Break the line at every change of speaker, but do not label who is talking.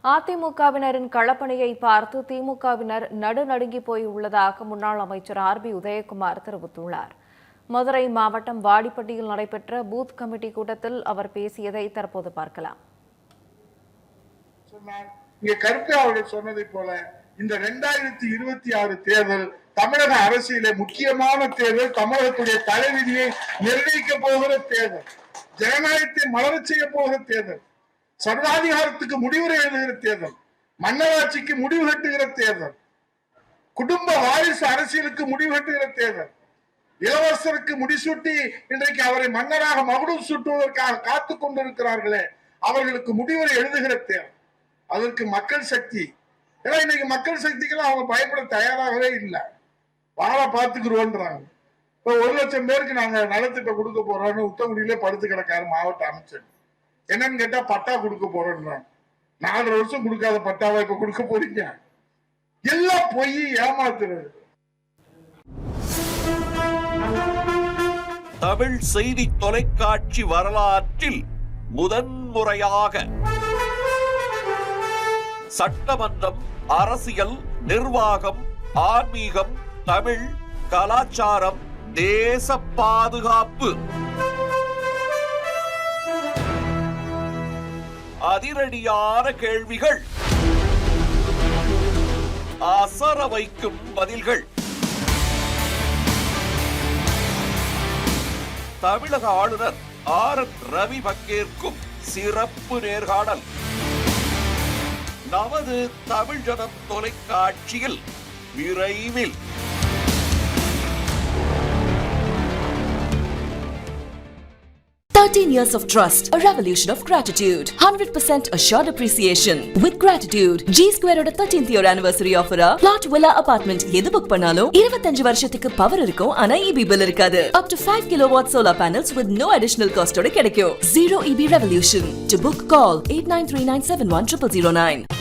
அதிமுகவினரின் களப்பணியை பார்த்து திமுகவினர் நடுநடுங்கி போய் உள்ளதாக முன்னாள் அமைச்சர் ஆர்.பி. உதயகுமார் தெரிவித்துள்ளார். மதுரை மாவட்டம் வாடிப்பட்டியில் நடைபெற்ற பூத் கமிட்டி கூட்டத்தில் அவர் பேசியதை தற்போது பார்க்கலாம்.
கருத்து அவர்கள் சொன்னதை போல இந்த 2026 தேர்தல் தமிழக அரசியலே முக்கியமான தேர்தல், தமிழகத்துடைய தலைவிதியை நிர்ணயிக்க போகிற தேர்தல், ஜனநாயகத்தை மலரச் செய்ய போகிற தேர்தல், சர்வாதிகாரத்துக்கு முடிவுரை எழுதுகிற தேர்தல், மன்னராட்சிக்கு முடிவு கட்டுகிற தேர்தல், குடும்ப வாரிசு அரசியலுக்கு முடிவு கட்டுகிற தேர்தல், இளவரசருக்கு முடிசூட்டி இன்றைக்கு அவரை மன்னராக மகுடம் சூட்டுவதற்காக காத்துக் கொண்டிருக்கிறார்களே அவர்களுக்கு முடிவுரை எழுதுகிற தேர்தல். அதற்கு மக்கள் சக்தி, ஏன்னா இன்னைக்கு மக்கள் சக்திக்கெல்லாம் அவங்க பயப்பட தயாராகவே இல்லை. வாழ பார்த்துக்கிறோன்றாங்க. இப்ப 1,00,000 பேருக்கு நாங்க நலத்திட்ட கொடுக்க போறோம்னு உத்தமகுடியிலே படுத்து கிடக்காரு மாவட்ட அமைச்சர். என்னன்னு கேட்டா பட்டா கொடுக்க போறோம்ன்றாங்க. 4 வருஷம் கொடுக்காத பட்டாவை இப்ப கொடுக்க போறீங்க. எல்லாம் பொய், ஏமாத்துறது.
தமிழ் செய்தி தொலைக்காட்சி வரலாற்றில் முதன்முறையாக சட்டமன்றம், அரசியல், நிர்வாகம், ஆன்மீகம், தமிழ், கலாச்சாரம், தேச பாதுகாப்பு, அதிரடியான கேள்விகள், அசர வைக்கும் பதில்கள், தமிழக ஆளுநர் ஆர்.என். ரவி பங்கேற்கும் சிறப்பு நேர்காணல் நமது தமிழ் ஜனம் தொலைக்காட்சியில் விரைவில்.
13 years of trust, a revolution of gratitude, 100% assured appreciation. With gratitude, G Square oda 13th year anniversary offer plot villa apartment எது புக் பண்ணாலும் 25 வருஷத்துக்கு பவர் இருக்கும், ஆனா EB bill இருக்காது. Up to 5 kilowatt solar panels with no additional cost ஓட கிடைக்கும். Zero EB revolution. To book, call 8939710009.